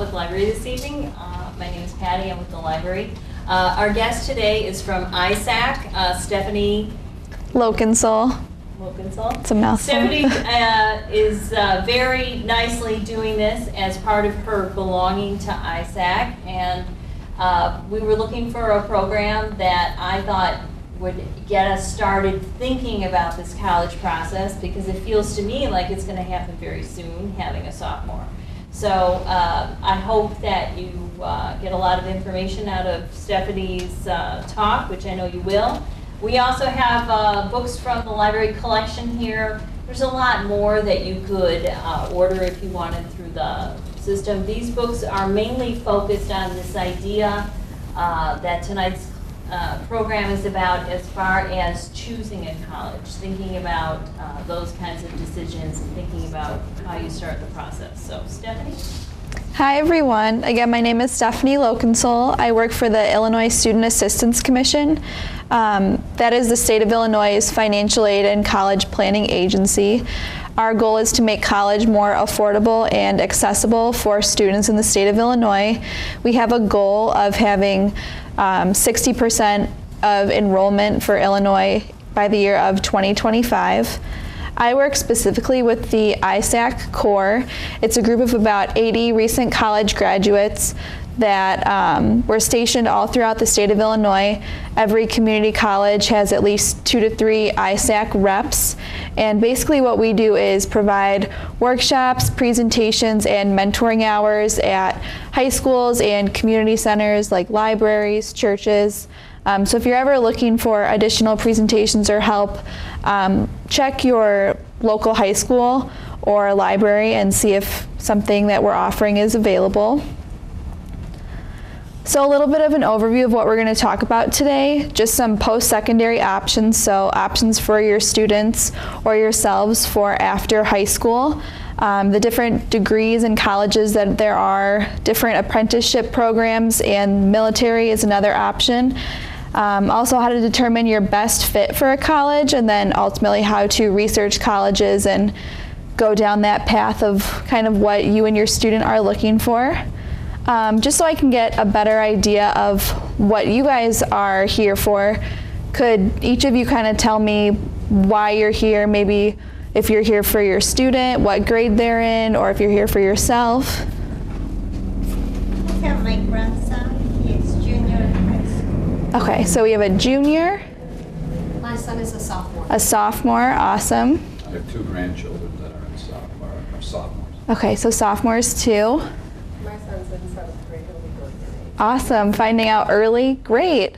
Public Library this evening. My name is Patty. I'm with the library. Our guest today is from ISAC, Stephanie Lokensoll. It's a mouthful. Stephanie is very nicely doing this as part of her belonging to ISAC, and we were looking for a program that I thought would get us started thinking about this college process, because it feels to me like it's going to happen very soon, having a sophomore. So I hope that you get a lot of information out of Stephanie's talk, which I know you will. We also have books from the library collection here. There's a lot more that you could order if you wanted through the system. These books are mainly focused on this idea that tonight's program is about, as far as choosing a college, thinking about those kinds of decisions and thinking about how you start the process. So, Stephanie? Hi everyone. Again, my name is Stephanie Lokensoll. I work for the Illinois Student Assistance Commission. That is the state of Illinois' financial aid and college planning agency. Our goal is to make college more affordable and accessible for students in the state of Illinois. We have a goal of having 60% of enrollment for Illinois by the year of 2025. I work specifically with the ISAC Core. It's a group of about 80 recent college graduates that were stationed all throughout the state of Illinois. Every community college has at least 2 to 3 ISAC reps. And basically what we do is provide workshops, presentations, and mentoring hours at high schools and community centers like libraries, churches. So if you're ever looking for additional presentations or help, check your local high school or library and see if something that we're offering is available. So a little bit of an overview of what we're going to talk about today, just some post-secondary options, so options for your students or yourselves for after high school, the different degrees and colleges that there are, different apprenticeship programs, and military is another option. Also how to determine your best fit for a college, and then ultimately how to research colleges and go down that path of kind of what you and your student are looking for. Just so I can get a better idea of what you guys are here for, could each of you kind of tell me why you're here, maybe if you're here for your student, what grade they're in, or if you're here for yourself? I have my grandson. He's junior in high school. Okay, so we have a junior. My son is a sophomore. A sophomore, awesome. I have 2 grandchildren that are sophomores. Okay, so sophomores too. My son's in 7th grade. He'll be going in 8th. Awesome, finding out early, great.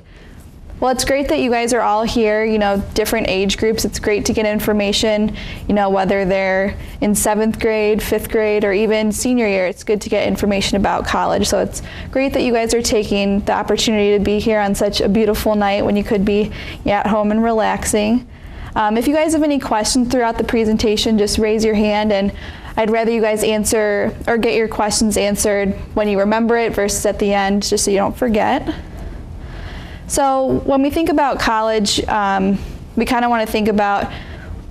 Well, it's great that you guys are all here, you know, different age groups. It's great to get information, you know, whether they're in 7th grade, 5th grade, or even senior year. It's good to get information about college. So it's great that you guys are taking the opportunity to be here on such a beautiful night when you could be at home and relaxing. If you guys have any questions throughout the presentation, just raise your hand, and I'd rather you guys answer or get your questions answered when you remember it versus at the end, just so you don't forget. So when we think about college, we kind of want to think about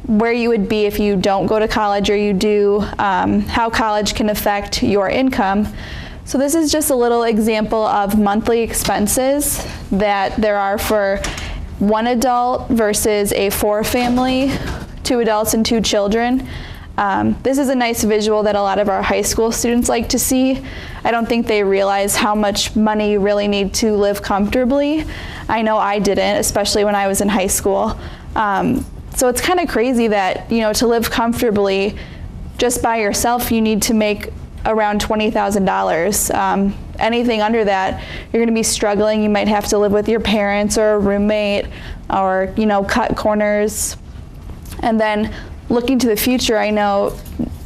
where you would be if you don't go to college or you do, how college can affect your income. So this is just a little example of monthly expenses that there are for one adult versus a 4-family, 2 adults and 2 children. This is a nice visual that a lot of our high school students like to see. I don't think they realize how much money you really need to live comfortably. I know I didn't, especially when I was in high school. So it's kind of crazy that, you know, to live comfortably just by yourself, you need to make around $20,000. Anything under that, you're going to be struggling. You might have to live with your parents or a roommate, or, you know, cut corners. And then looking to the future, I know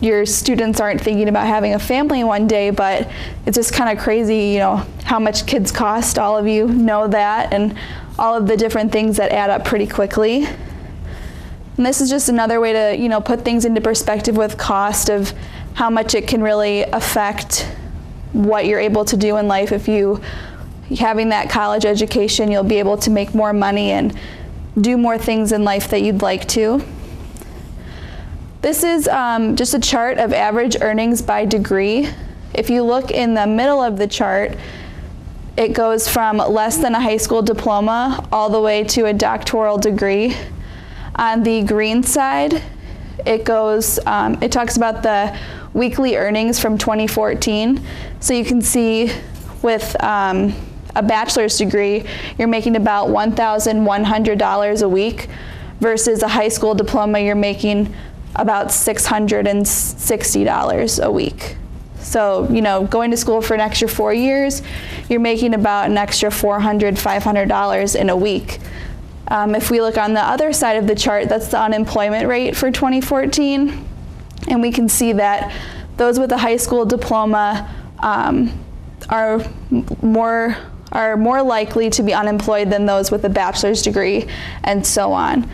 your students aren't thinking about having a family one day, but it's just kind of crazy, you know, how much kids cost. All of you know that, and all of the different things that add up pretty quickly. And this is just another way to, you know, put things into perspective with cost of how much it can really affect what you're able to do in life. If you having that college education, you'll be able to make more money and do more things in life that you'd like to. This is just a chart of average earnings by degree. If you look in the middle of the chart, it goes from less than a high school diploma all the way to a doctoral degree. On the green side, it goes, it talks about the weekly earnings from 2014. So you can see with a bachelor's degree, you're making about $1,100 a week versus a high school diploma, you're making about $660 a week. So, you know, going to school for an extra 4 years, you're making about an extra $400, $500 in a week. If we look on the other side of the chart, that's the unemployment rate for 2014. And we can see that those with a high school diploma are more likely to be unemployed than those with a bachelor's degree, and so on.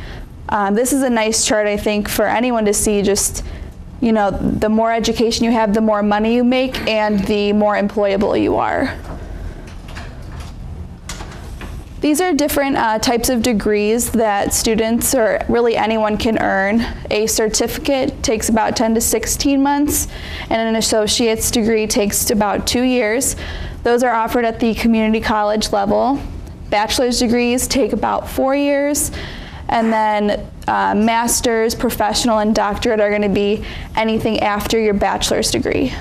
This is a nice chart, I think, for anyone to see. Just, you know, the more education you have, the more money you make, and the more employable you are. These are different types of degrees that students, or really anyone, can earn. A certificate takes about 10 to 16 months, and an associate's degree takes about 2 years. Those are offered at the community college level. Bachelor's degrees take about 4 years, and then master's, professional, and doctorate are going to be anything after your bachelor's degree.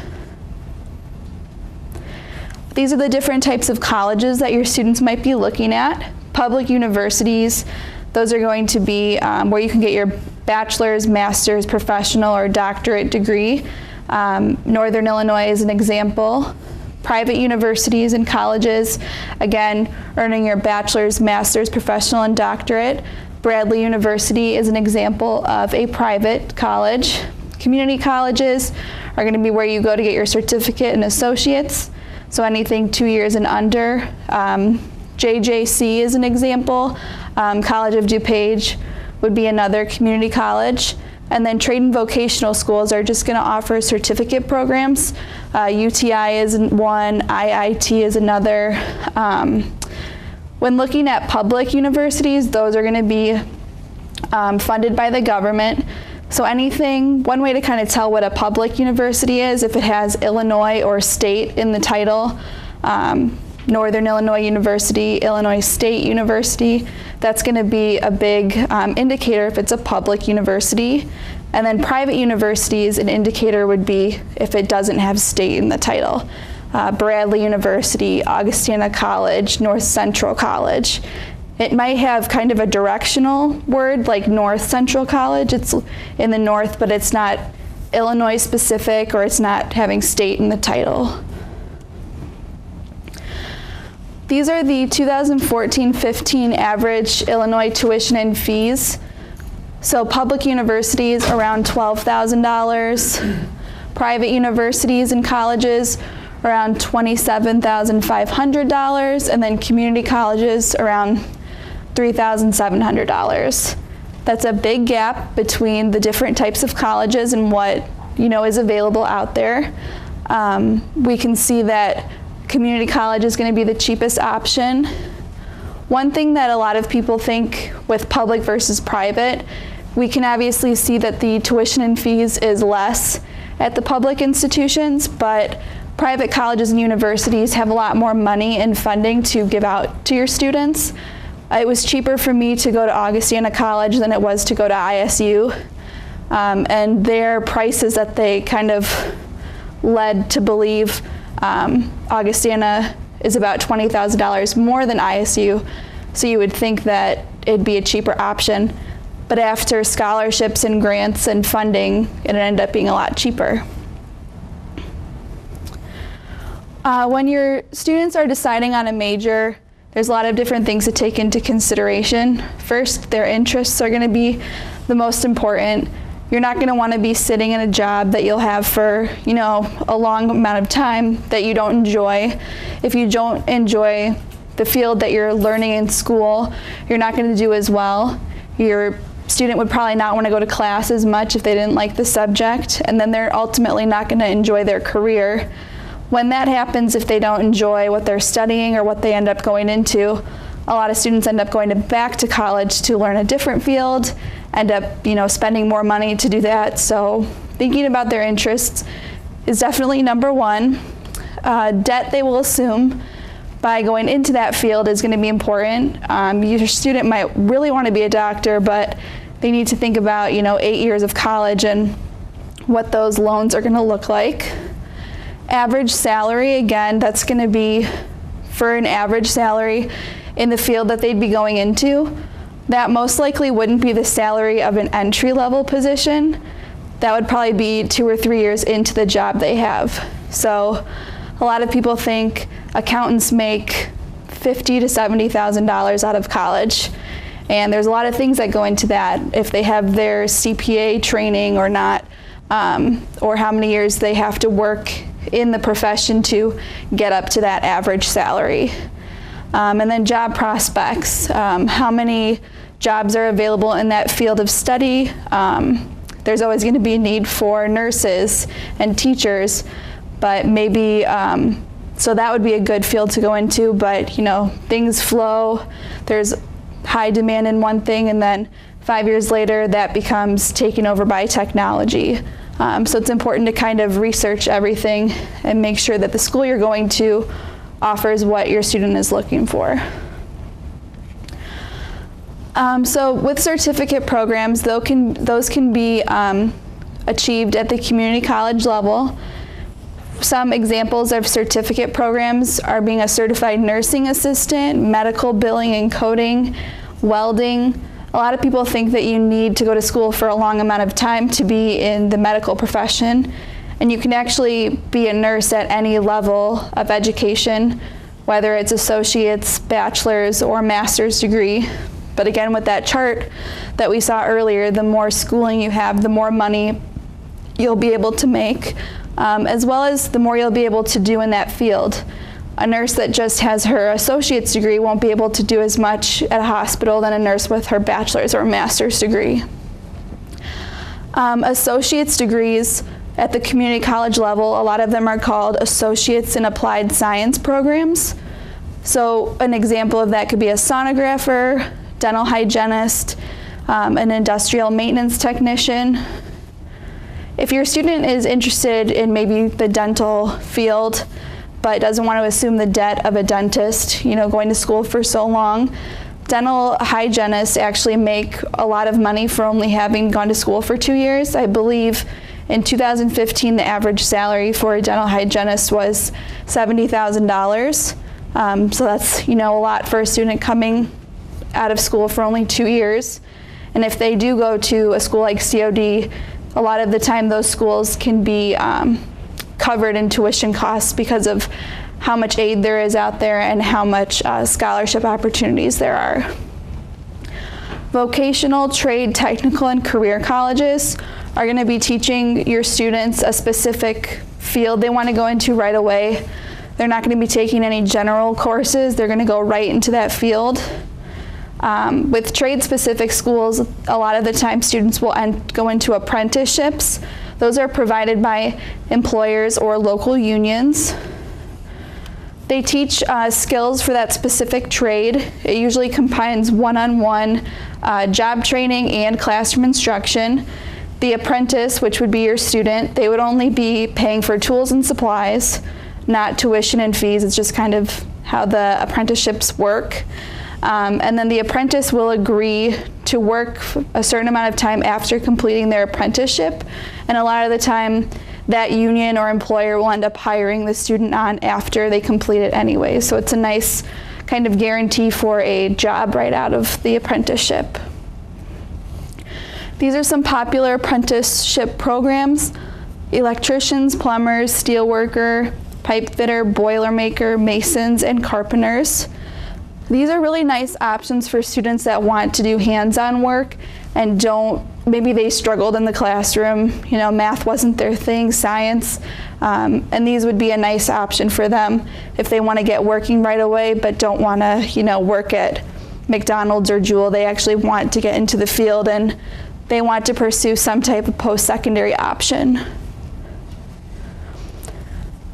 These are the different types of colleges that your students might be looking at. Public universities, those are going to be where you can get your bachelor's, master's, professional, or doctorate degree. Northern Illinois is an example. Private universities and colleges, again, earning your bachelor's, master's, professional, and doctorate. Bradley University is an example of a private college. Community colleges are going to be where you go to get your certificate and associates. So anything 2 years and under. JJC is an example. College of DuPage would be another community college. And then trade and vocational schools are just going to offer certificate programs. UTI is one, IIT is another. When looking at public universities, those are going to be funded by the government. So anything, one way to kind of tell what a public university is, if it has Illinois or state in the title, Northern Illinois University, Illinois State University, that's going to be a big indicator if it's a public university. And then private universities, an indicator would be if it doesn't have state in the title. Bradley University, Augustana College, North Central College. It might have kind of a directional word like North Central College. It's in the north, but it's not Illinois specific, or it's not having state in the title. These are the 2014-15 average Illinois tuition and fees. So public universities around $12,000, private universities and colleges around $27,500, and then community colleges around $3,700. That's a big gap between the different types of colleges and what, you know, is available out there. We can see that community college is going to be the cheapest option. One thing that a lot of people think with public versus private, we can obviously see that the tuition and fees is less at the public institutions, but private colleges and universities have a lot more money and funding to give out to your students. It was cheaper for me to go to Augustana College than it was to go to ISU. And their prices that they kind of led to believe Augustana is about $20,000 more than ISU. So you would think that it'd be a cheaper option. But after scholarships and grants and funding, it ended up being a lot cheaper. When your students are deciding on a major, there's a lot of different things to take into consideration. First, their interests are going to be the most important. You're not going to want to be sitting in a job that you'll have for, you know, a long amount of time that you don't enjoy. If you don't enjoy the field that you're learning in school, you're not going to do as well. Your student would probably not want to go to class as much if they didn't like the subject, and then they're ultimately not going to enjoy their career. When that happens, if they don't enjoy what they're studying or what they end up going into, a lot of students end up going back to college to learn a different field, end up, you know, spending more money to do that. So thinking about their interests is definitely number one. debt they will assume by going into that field is going to be important. Your student might really want to be a doctor, but they need to think about, 8 years of college and what those loans are going to look like. Average salary, again, that's going to be for an average salary in the field that they'd be going into. That most likely wouldn't be the salary of an entry-level position. That would probably be 2 or 3 years into the job they have. So a lot of people think accountants make $50,000 to $70,000 out of college. And there's a lot of things that go into that, if they have their CPA training or not, or how many years they have to work in the profession to get up to that average salary. And then job prospects, how many jobs are available in that field of study. There's always going to be a need for nurses and teachers, but maybe, so that would be a good field to go into, but things flow. There's high demand in one thing, and then 5 years later that becomes taken over by technology. So it's important to kind of research everything and make sure that the school you're going to offers what your student is looking for. So with certificate programs, those can be achieved at the community college level. Some examples of certificate programs are being a certified nursing assistant, medical billing and coding, welding. A lot of people think that you need to go to school for a long amount of time to be in the medical profession, and you can actually be a nurse at any level of education, whether it's associate's, bachelor's, or master's degree. But again, with that chart that we saw earlier, the more schooling you have, the more money you'll be able to make, as well as the more you'll be able to do in that field. A nurse that just has her associate's degree won't be able to do as much at a hospital than a nurse with her bachelor's or master's degree. Associate's degrees at the community college level, a lot of them are called Associates in Applied Science programs. So an example of that could be a sonographer, dental hygienist, an industrial maintenance technician. If your student is interested in maybe the dental field, but doesn't want to assume the debt of a dentist, going to school for so long, dental hygienists actually make a lot of money for only having gone to school for 2 years. I believe in 2015, the average salary for a dental hygienist was $70,000. So that's, a lot for a student coming out of school for only 2 years. And if they do go to a school like COD, a lot of the time those schools can be covered in tuition costs because of how much aid there is out there and how much scholarship opportunities there are. Vocational, trade, technical, and career colleges are going to be teaching your students a specific field they want to go into right away. They're not going to be taking any general courses. They're going to go right into that field. With trade-specific schools, a lot of the time students will go into apprenticeships. Those are provided by employers or local unions. They teach skills for that specific trade. It usually combines one-on-one job training and classroom instruction. The apprentice, which would be your student, they would only be paying for tools and supplies, not tuition and fees. It's just kind of how the apprenticeships work. And then the apprentice will agree to work a certain amount of time after completing their apprenticeship. And a lot of the time, that union or employer will end up hiring the student on after they complete it anyway. So it's a nice kind of guarantee for a job right out of the apprenticeship. These are some popular apprenticeship programs: electricians, plumbers, steelworker, pipe fitter, boiler maker, masons, and carpenters. These are really nice options for students that want to do hands-on work and maybe they struggled in the classroom, math wasn't their thing, science, and these would be a nice option for them if they want to get working right away but don't want to, work at McDonald's or Jewel. They actually want to get into the field and they want to pursue some type of post-secondary option.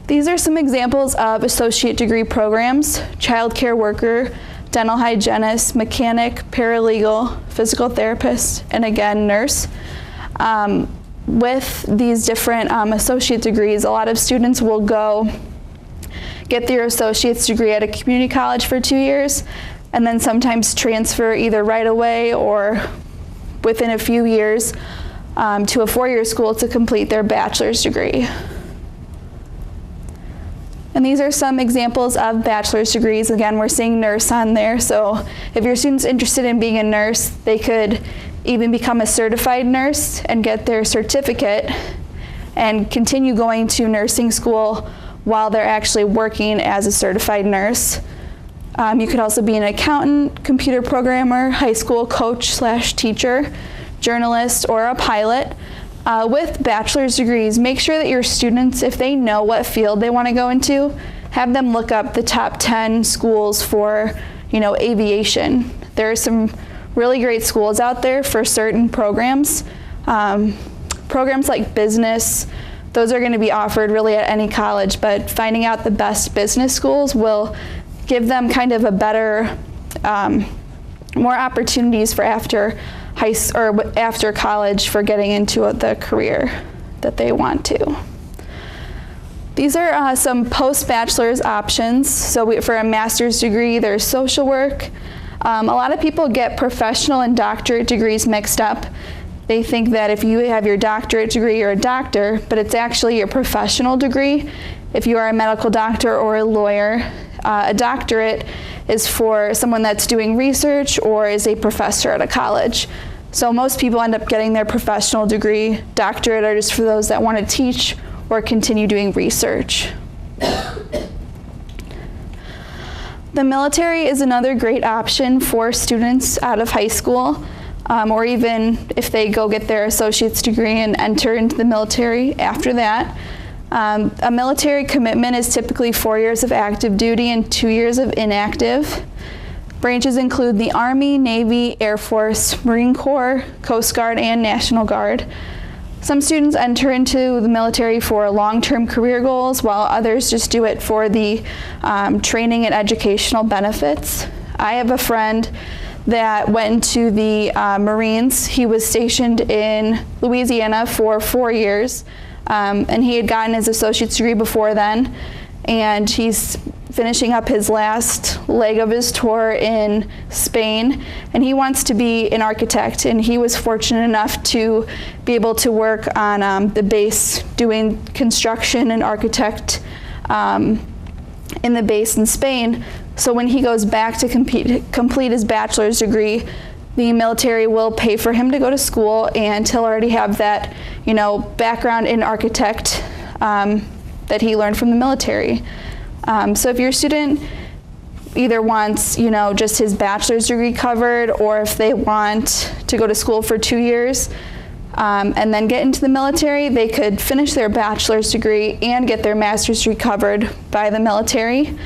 These are some examples of associate degree programs: childcare worker, dental hygienist, mechanic, paralegal, physical therapist, and again, nurse. With these different associate degrees, a lot of students will go get their associate's degree at a community college for 2 years, and then sometimes transfer either right away or within a few years to a 4-year school to complete their bachelor's degree. And these are some examples of bachelor's degrees. Again, we're seeing nurse on there, so if your student's interested in being a nurse, they could even become a certified nurse and get their certificate and continue going to nursing school while they're actually working as a certified nurse. You could also be an accountant, computer programmer, high school coach/teacher, journalist, or a pilot. With bachelor's degrees, make sure that your students, if they know what field they want to go into, have them look up the top 10 schools for, aviation. There are some really great schools out there for certain programs. Programs like business, those are going to be offered really at any college, but finding out the best business schools will give them kind of a better, more opportunities for after college for getting into the career that they want to. These are some post-bachelor's options. So for a master's degree, there's social work. A lot of people get professional and doctorate degrees mixed up. They think that if you have your doctorate degree, you're a doctor, but it's actually your professional degree. If you are a medical doctor or a lawyer, a doctorate is for someone that's doing research or is a professor at a college. So most people end up getting their professional degree. Doctorate are just for those that want to teach or continue doing research. The military is another great option for students out of high school, or even if they go get their associate's degree and enter into the military after that. A military commitment is typically 4 years of active duty and 2 years of inactive. Branches include the Army, Navy, Air Force, Marine Corps, Coast Guard, and National Guard. Some students enter into the military for long-term career goals, while others just do it for the training and educational benefits. I have a friend that went into the Marines. He was stationed in Louisiana for 4 years, and he had gotten his associate's degree before then, and he's finishing up his last leg of his tour in Spain, and he wants to be an architect, and he was fortunate enough to be able to work on the base doing construction and architect in the base in Spain. So when he goes back to complete his bachelor's degree, the military will pay for him to go to school, and he'll already have that, background in architect that he learned from the military. So if your student either wants, just his bachelor's degree covered, or if they want to go to school for 2 years and then get into the military, they could finish their bachelor's degree and get their master's degree covered by the military.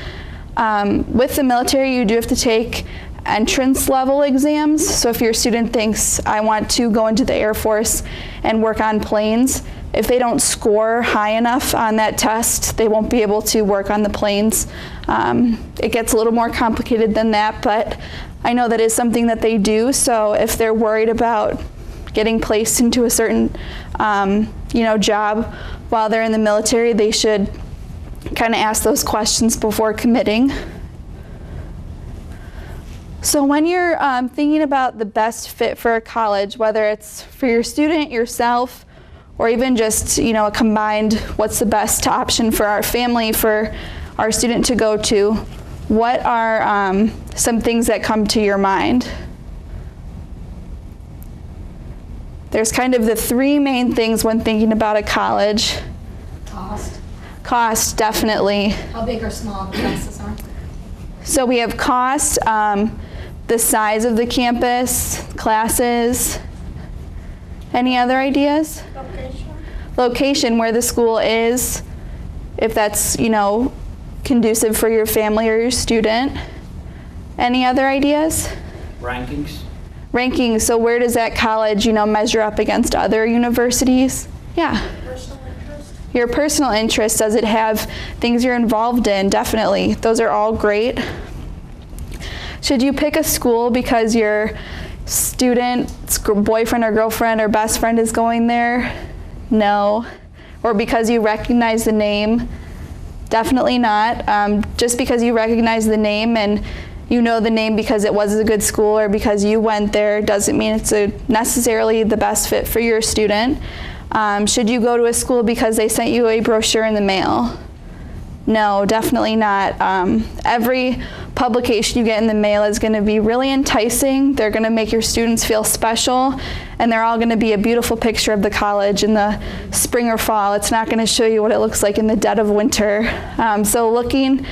With the military, you do have to take entrance level exams. So if your student thinks, I want to go into the Air Force and work on planes, if they don't score high enough on that test, they won't be able to work on the planes. It gets a little more complicated than that, but I know that is something that they do. So if they're worried about getting placed into a certain job while they're in the military, they should kind of ask those questions before committing. So when you're thinking about the best fit for a college, whether it's for your student, yourself, or even just a combined what's the best option for our family, for our student to go to, what are some things that come to your mind? There's kind of the three main things when thinking about a college. Cost. Cost, definitely. How big or small the classes are? So we have cost, the size of the campus, classes. Any other ideas? Location, where the school is, if that's, conducive for your family or your student. Any other ideas? Rankings. Rankings, so where does that college, measure up against other universities? Yeah. Personal interest. Your personal interest, does it have things you're involved in? Definitely. Those are all great. Should you pick a school because your student's boyfriend or girlfriend or best friend is going there? No. Or because you recognize the name? Definitely not. Just because you recognize the name and you know the name because it was a good school or because you went there doesn't mean it's necessarily the best fit for your student. Should you go to a school because they sent you a brochure in the mail? No, definitely not. Every publication you get in the mail is going to be really enticing. They're going to make your students feel special, and they're all going to be a beautiful picture of the college in the spring or fall. It's not going to show you what it looks like in the dead of winter. So looking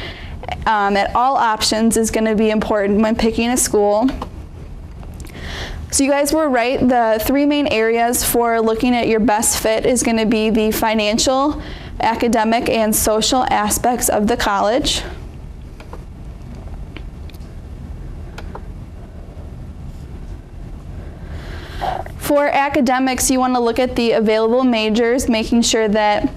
at all options is going to be important when picking a school. So you guys were right. The three main areas for looking at your best fit is going to be the financial, academic, and social aspects of the college. For academics, you want to look at the available majors, making sure that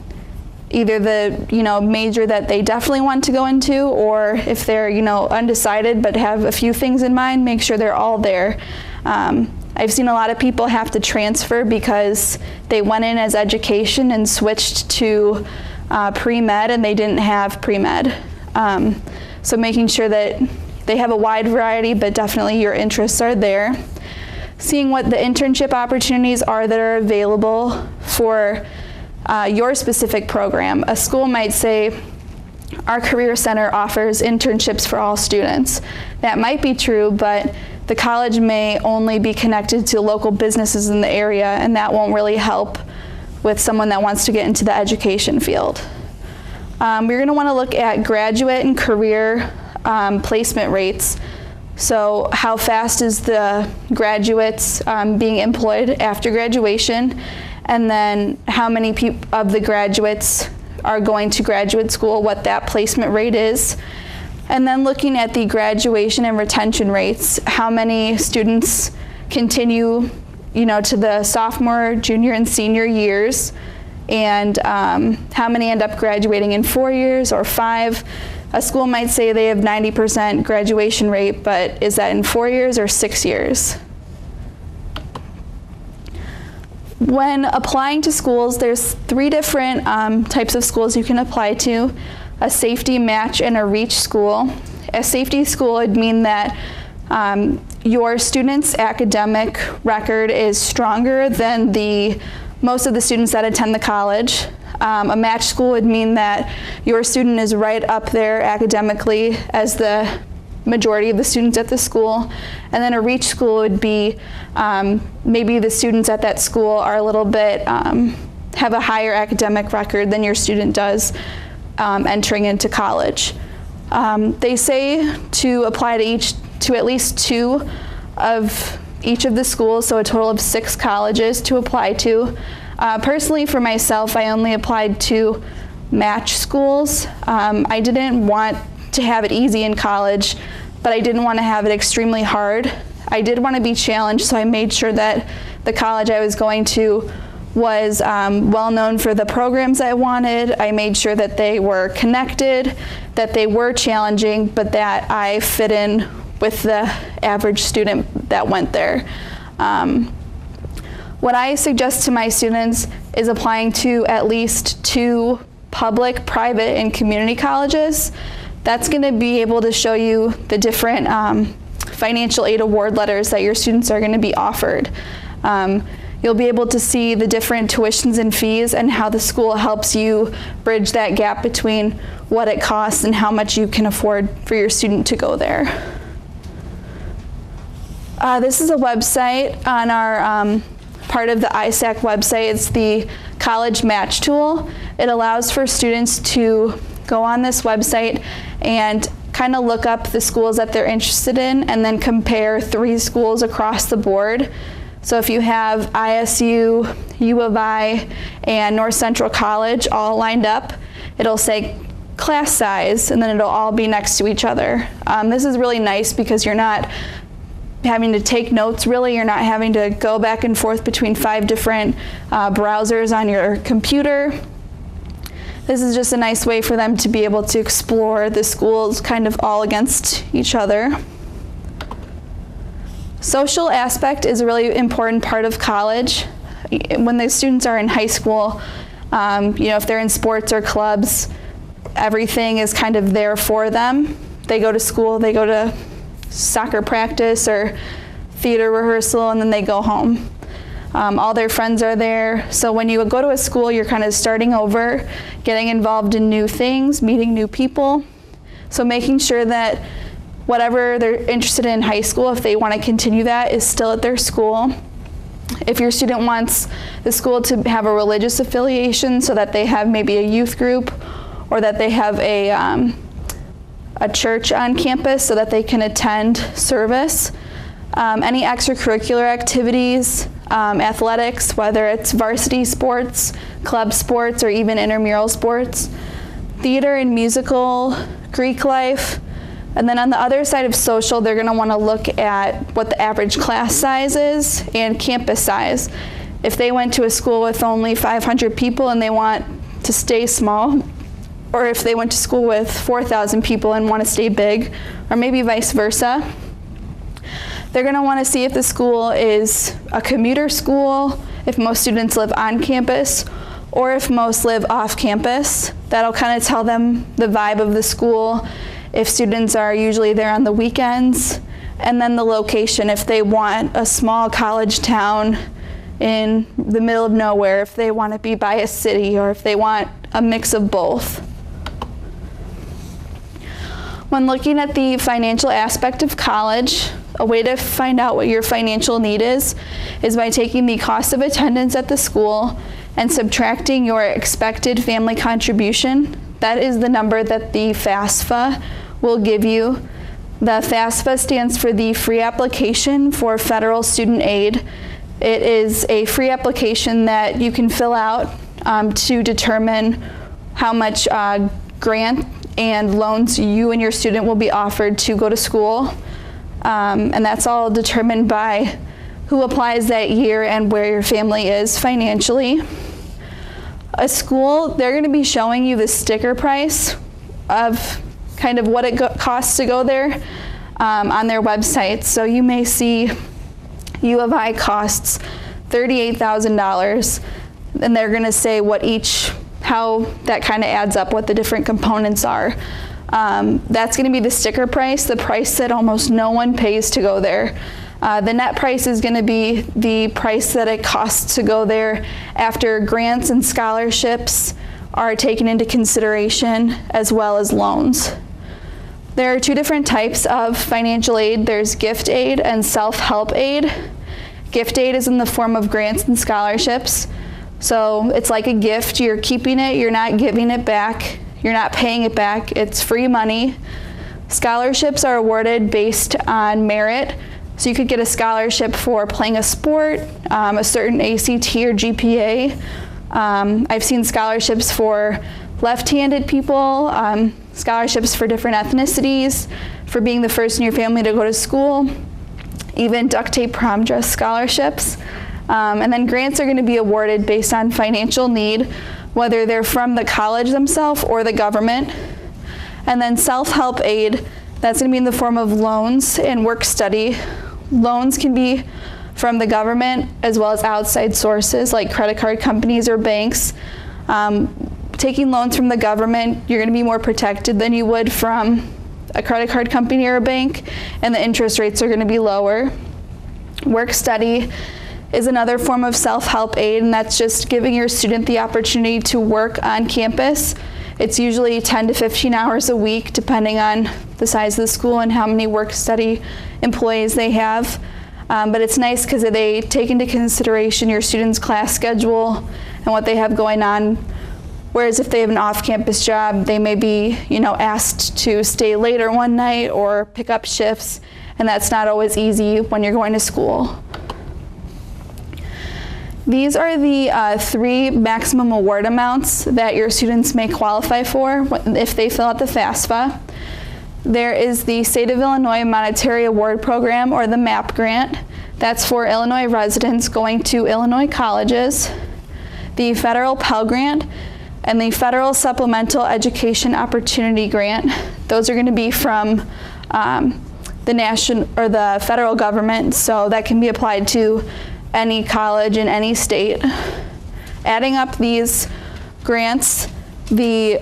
either the major that they definitely want to go into, or if they're undecided but have a few things in mind, make sure they're all there. I've seen a lot of people have to transfer because they went in as education and switched to pre-med and they didn't have pre-med. So making sure that they have a wide variety, but definitely your interests are there. Seeing what the internship opportunities are that are available for your specific program. A school might say, our Career Center offers internships for all students. That might be true, but the college may only be connected to local businesses in the area, and that won't really help with someone that wants to get into the education field. We're going to want to look at graduate and career placement rates. So how fast is the graduates being employed after graduation, and then how many of the graduates are going to graduate school, what that placement rate is. And then looking at the graduation and retention rates, how many students continue to the sophomore, junior, and senior years, and how many end up graduating in 4 years or 5. A school might say they have 90% graduation rate, but is that in 4 years or 6 years? When applying to schools, there's 3 different types of schools you can apply to: a safety, match, and a reach school. A safety school would mean that your student's academic record is stronger than most of the students that attend the college. A match school would mean that your student is right up there academically as the majority of the students at the school. And then a reach school would be maybe the students at that school are a little bit, have a higher academic record than your student does entering into college. They say to apply to at least 2 of each of the schools, so a total of 6 colleges to apply to. Personally, for myself, I only applied to match schools. I didn't want to have it easy in college, but I didn't want to have it extremely hard. I did want to be challenged, so I made sure that the college I was going to was well known for the programs I wanted. I made sure that they were connected, that they were challenging, but that I fit in with the average student that went there. What I suggest to my students is applying to at least 2 public, private, and community colleges. That's going to be able to show you the different financial aid award letters that your students are going to be offered. You'll be able to see the different tuitions and fees and how the school helps you bridge that gap between what it costs and how much you can afford for your student to go there. This is a website on our part of the ISAC website. It's the College Match Tool. It allows for students to go on this website and kind of look up the schools that they're interested in and then compare 3 schools across the board. So if you have ISU, U of I, and North Central College all lined up, it'll say class size, and then it'll all be next to each other. This is really nice because you're not having to take notes, really. You're not having to go back and forth between 5 different browsers on your computer. This is just a nice way for them to be able to explore the schools kind of all against each other. Social aspect is a really important part of college. When the students are in high school, if they're in sports or clubs, everything is kind of there for them. They go to school, they go to soccer practice or theater rehearsal, and then they go home. All their friends are there. So when you go to a school, you're kind of starting over, getting involved in new things, meeting new people. So making sure that whatever they're interested in high school, if they want to continue that, is still at their school. If your student wants the school to have a religious affiliation so that they have maybe a youth group, or that they have a church on campus so that they can attend service. Any extracurricular activities, athletics, whether it's varsity sports, club sports, or even intramural sports, theater and musical, Greek life. And then on the other side of social, they're going to want to look at what the average class size is and campus size. If they went to a school with only 500 people and they want to stay small, or if they went to school with 4,000 people and want to stay big, or maybe vice versa. They're going to want to see if the school is a commuter school, if most students live on campus, or if most live off campus. That'll kind of tell them the vibe of the school, if students are usually there on the weekends, and then the location, if they want a small college town in the middle of nowhere, if they want to be by a city, or if they want a mix of both. When looking at the financial aspect of college, a way to find out what your financial need is by taking the cost of attendance at the school and subtracting your expected family contribution. That is the number that the FAFSA will give you. The FAFSA stands for the Free Application for Federal Student Aid. It is a free application that you can fill out to determine how much grant and loans you and your student will be offered to go to school. And that's all determined by who applies that year and where your family is financially. A school, they're going to be showing you the sticker price of kind of what it costs to go there on their website. So you may see U of I costs $38,000, and they're going to say how that kind of adds up, what the different components are. That's going to be the sticker price, the price that almost no one pays to go there. The net price is going to be the price that it costs to go there after grants and scholarships are taken into consideration, as well as loans. There are two different types of financial aid. There's gift aid and self-help aid. Gift aid is in the form of grants and scholarships. So it's like a gift. You're keeping it, you're not giving it back, you're not paying it back, it's free money. Scholarships are awarded based on merit. So you could get a scholarship for playing a sport, a certain ACT or GPA. I've seen scholarships for left-handed people, scholarships for different ethnicities, for being the first in your family to go to school, even duct tape prom dress scholarships. And then grants are going to be awarded based on financial need, whether they're from the college themselves or the government. And then self-help aid, that's going to be in the form of loans and work study. Loans can be from the government as well as outside sources like credit card companies or banks. Taking loans from the government, you're going to be more protected than you would from a credit card company or a bank, and the interest rates are going to be lower. Work study is another form of self-help aid, and that's just giving your student the opportunity to work on campus. It's usually 10 to 15 hours a week, depending on the size of the school and how many work study employees they have. But it's nice because they take into consideration your student's class schedule and what they have going on. Whereas if they have an off-campus job, they may be, asked to stay later one night or pick up shifts, and that's not always easy when you're going to school. These are the 3 maximum award amounts that your students may qualify for if they fill out the FAFSA. There is the State of Illinois Monetary Award Program, or the MAP grant. That's for Illinois residents going to Illinois colleges. The Federal Pell Grant and the Federal Supplemental Education Opportunity Grant. Those are going to be from the national or the federal government, so that can be applied to any college in any state. Adding up these grants, the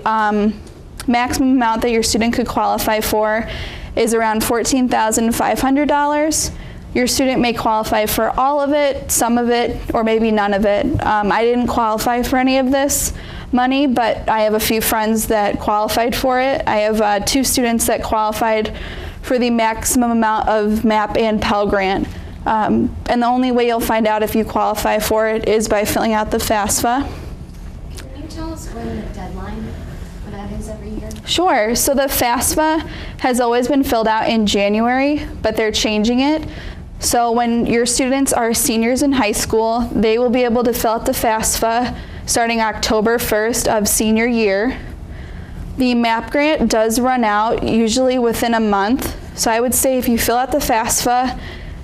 maximum amount that your student could qualify for is around $14,500. Your student may qualify for all of it, some of it, or maybe none of it. I didn't qualify for any of this money, but I have a few friends that qualified for it. I have 2 students that qualified for the maximum amount of MAP and Pell Grant. And the only way you'll find out if you qualify for it is by filling out the FAFSA. Can you tell us when the deadline for that is every year? Sure. So the FAFSA has always been filled out in January, but they're changing it. So when your students are seniors in high school, they will be able to fill out the FAFSA starting October 1st of senior year. The MAP grant does run out usually within a month. So I would say if you fill out the FAFSA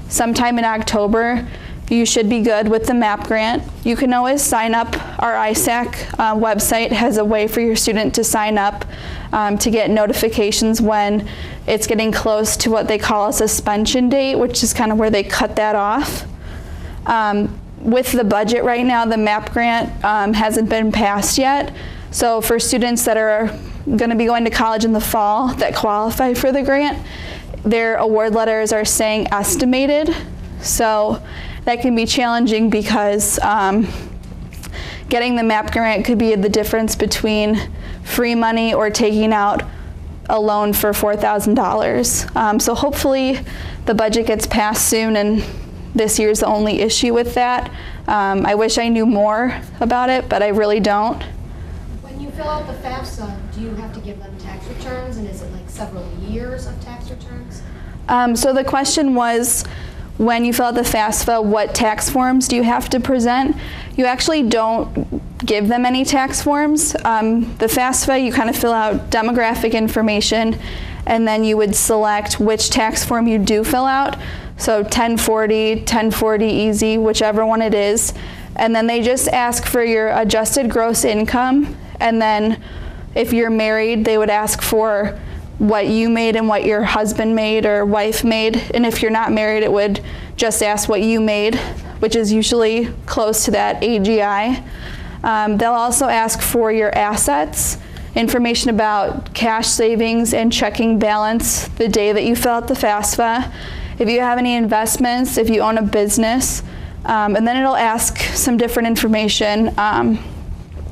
sometime in October, you should be good with the MAP grant. You can always sign up. Our ISAC website has a way for your student to sign up to get notifications when it's getting close to what they call a suspension date, which is kind of where they cut that off. With the budget right now, the MAP grant hasn't been passed yet. So for students that are going to be going to college in the fall that qualify for the grant, their award letters are saying estimated. So that can be challenging because getting the MAP grant could be the difference between free money or taking out a loan for $4,000. So hopefully the budget gets passed soon, and this year's the only issue with that. I wish I knew more about it, but I really don't. When you fill out the FAFSA, do you have to give them tax returns, and is it like several years of tax returns? So the question was, when you fill out the FAFSA, what tax forms do you have to present? You actually don't give them any tax forms. The FAFSA, you kind of fill out demographic information, and then you would select which tax form you do fill out. So 1040, 1040 easy, whichever one it is. And then they just ask for your adjusted gross income. And then if you're married, they would ask for what you made and what your husband made or wife made. And if you're not married, it would just ask what you made, which is usually close to that AGI. They'll also ask for your assets, information about cash savings and checking balance the day that you fill out the FAFSA, if you have any investments, if you own a business, and then it'll ask some different information.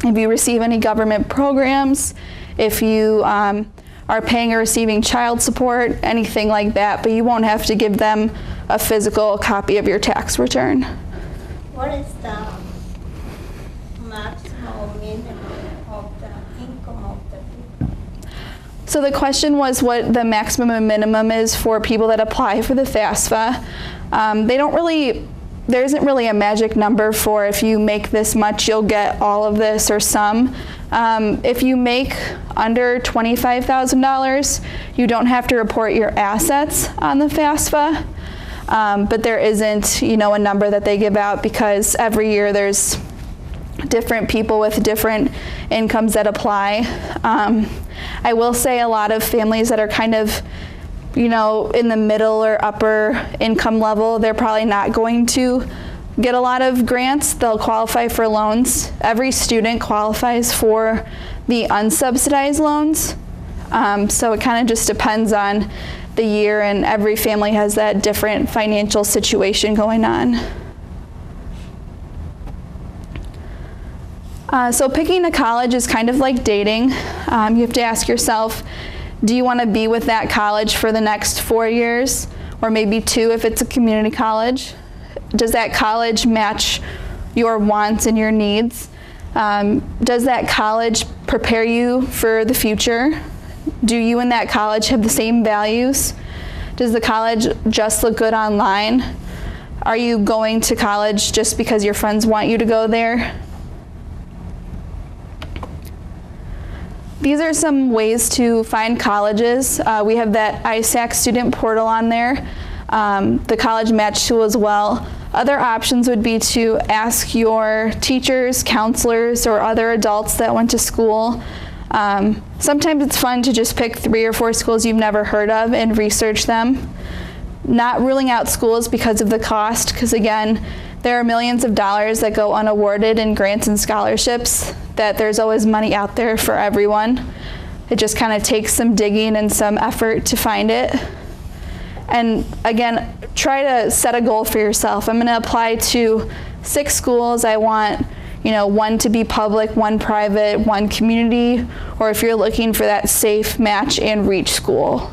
If you receive any government programs, if you are paying or receiving child support, anything like that, but you won't have to give them a physical copy of your tax return. What is the maximum minimum of the income of the people? So the question was what the maximum and minimum is for people that apply for the FAFSA. There isn't really a magic number for if you make this much, you'll get all of this or some. If you make under $25,000, you don't have to report your assets on the FAFSA. But there isn't, a number that they give out because every year there's different people with different incomes that apply. I will say a lot of families that are kind of in the middle or upper income level, they're probably not going to get a lot of grants. They'll qualify for loans. Every student qualifies for the unsubsidized loans. So it kind of just depends on the year, and every family has that different financial situation going on. So picking a college is kind of like dating. You have to ask yourself, do you want to be with that college for the next 4 years, or maybe 2 if it's a community college? Does that college match your wants and your needs? Does that college prepare you for the future? Do you and that college have the same values? Does the college just look good online? Are you going to college just because your friends want you to go there? These are some ways to find colleges. We have that ISAC student portal on there, the college match tool as well. Other options would be to ask your teachers, counselors, or other adults that went to school. Sometimes it's fun to just pick 3 or 4 schools you've never heard of and research them. Not ruling out schools because of the cost, because again, there are millions of dollars that go unawarded in grants and scholarships, that there's always money out there for everyone. It just kind of takes some digging and some effort to find it. And again, try to set a goal for yourself. I'm going to apply to 6 schools. I want, 1 to be public, 1 private, 1 community, or if you're looking for that safe match and reach school.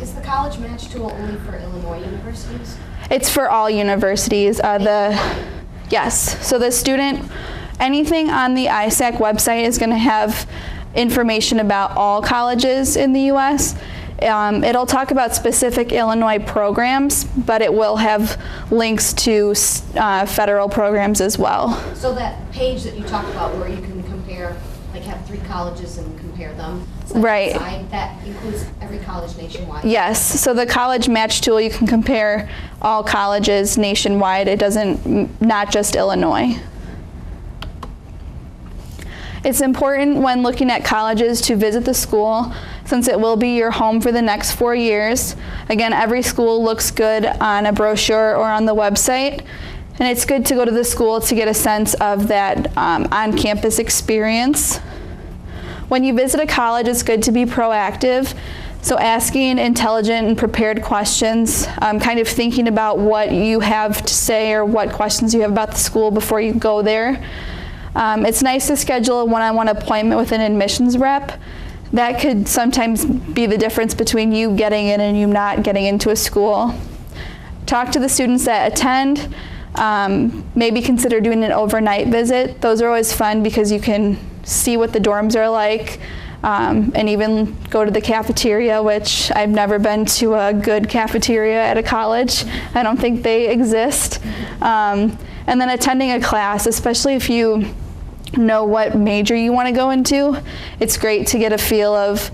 Is the college match tool only for Illinois universities? It's for all universities. Yes, so the student, anything on the ISAC website is going to have information about all colleges in the U.S. It'll talk about specific Illinois programs, but it will have links to federal programs as well. So that page that you talked about where you can compare, like have 3 colleges and compare them, side right. by side, that includes every college nationwide? Yes, so the college match tool, you can compare all colleges nationwide. It doesn't, not just Illinois. It's important when looking at colleges to visit the school, since it will be your home for the next 4 years. Again, every school looks good on a brochure or on the website, and it's good to go to the school to get a sense of that on-campus experience. When you visit a college, it's good to be proactive, so asking intelligent and prepared questions, kind of thinking about what you have to say or what questions you have about the school before you go there. It's nice to schedule a one-on-one appointment with an admissions rep. That could sometimes be the difference between you getting in and you not getting into a school. Talk to the students that attend. Maybe consider doing an overnight visit. Those are always fun because you can see what the dorms are like, and even go to the cafeteria, which I've never been to a good cafeteria at a college. I don't think they exist. And then attending a class, especially if you know what major you want to go into, it's great to get a feel of,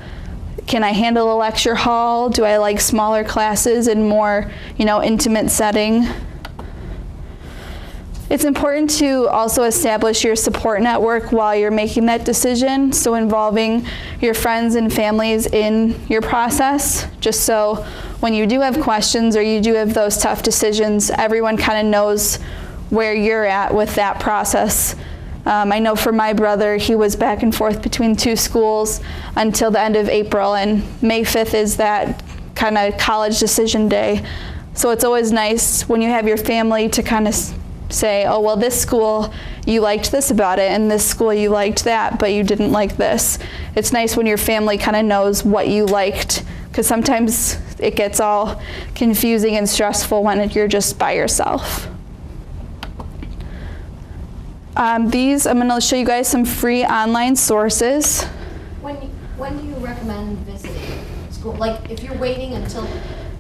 can I handle a lecture hall? Do I like smaller classes and more, intimate setting? It's important to also establish your support network while you're making that decision, so involving your friends and families in your process, just so when you do have questions or you do have those tough decisions, everyone kind of knows where you're at with that process. I know for my brother, he was back and forth between 2 schools until the end of April, and May 5th is that kind of college decision day. So it's always nice when you have your family to kind of say, oh, well, this school, you liked this about it, and this school, you liked that, but you didn't like this. It's nice when your family kind of knows what you liked, because sometimes it gets all confusing and stressful when you're just by yourself. I'm going to show you guys some free online sources. When do you recommend visiting school? Like, if you're waiting until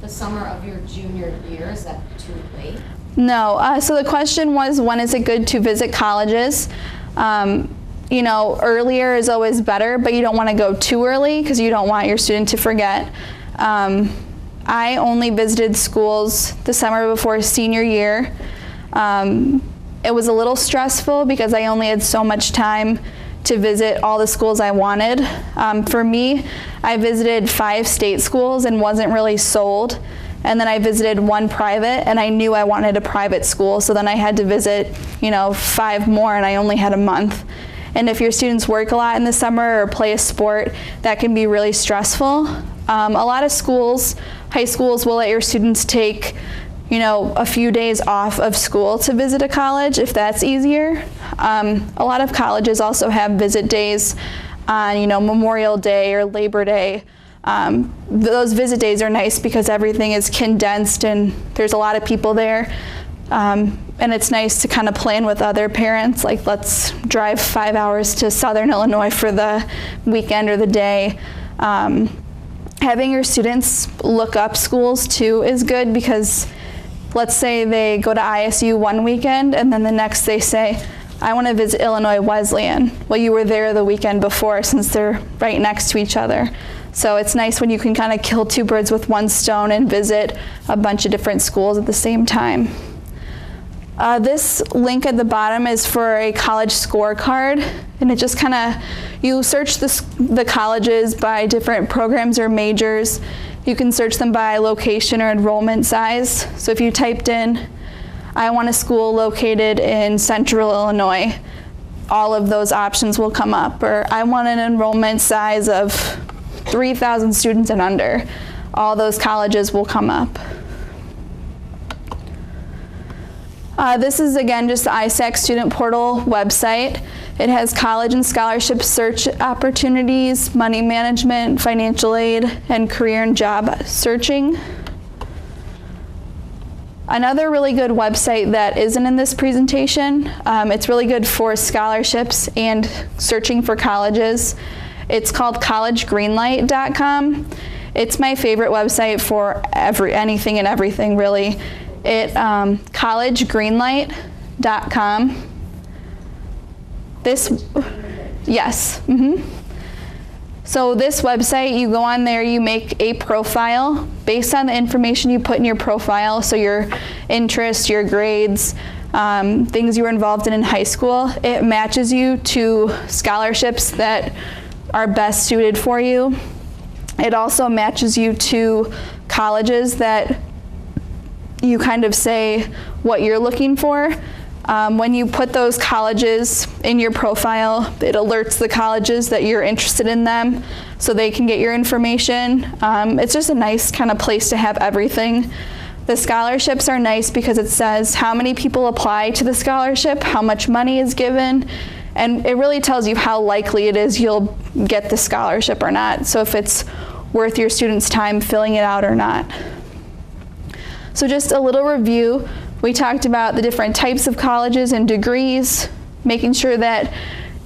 the summer of your junior year, is that too late? No. So the question was, when is it good to visit colleges? Earlier is always better, but you don't want to go too early because you don't want your student to forget. I only visited schools the summer before senior year. It was a little stressful because I only had so much time to visit all the schools I wanted. For me, I visited 5 state schools and wasn't really sold. And then I visited 1 private, and I knew I wanted a private school, so then I had to visit, 5 more, and I only had a month. And if your students work a lot in the summer or play a sport, that can be really stressful. A lot of schools, high schools, will let your students take a few days off of school to visit a college if that's easier. A lot of colleges also have visit days on Memorial Day or Labor Day. Those visit days are nice because everything is condensed and there's a lot of people there. And it's nice to kind of plan with other parents, like let's drive 5 hours to Southern Illinois for the weekend or the day. Having your students look up schools too is good because let's say they go to ISU one weekend and then the next they say, I want to visit Illinois Wesleyan. Well, you were there the weekend before since they're right next to each other. So it's nice when you can kind of kill 2 birds with 1 stone and visit a bunch of different schools at the same time. This link at the bottom is for a college scorecard, and it just kind of, you search the colleges by different programs or majors. You can search them by location or enrollment size. So if you typed in, I want a school located in Central Illinois, all of those options will come up. Or I want an enrollment size of 3,000 students and under. All those colleges will come up. This is again just the ISAC student portal website. It has college and scholarship search opportunities, money management, financial aid, and career and job searching. Another really good website that isn't in this presentation, it's really good for scholarships and searching for colleges. It's called collegegreenlight.com. It's my favorite website for anything and everything, really. Collegegreenlight.com. Yes. So this website, you go on there, you make a profile based on the information you put in your profile, so your interests, your grades, things you were involved in high school. It matches you to scholarships that are best suited for you. It also matches you to colleges that you kind of say what you're looking for. When you put those colleges in your profile, it alerts the colleges that you're interested in them so they can get your information. It's just a nice kind of place to have everything. The scholarships are nice because it says how many people apply to the scholarship, how much money is given, and it really tells you how likely it is you'll get the scholarship or not. So if it's worth your students' time filling it out or not. So just a little review. We talked about the different types of colleges and degrees, making sure that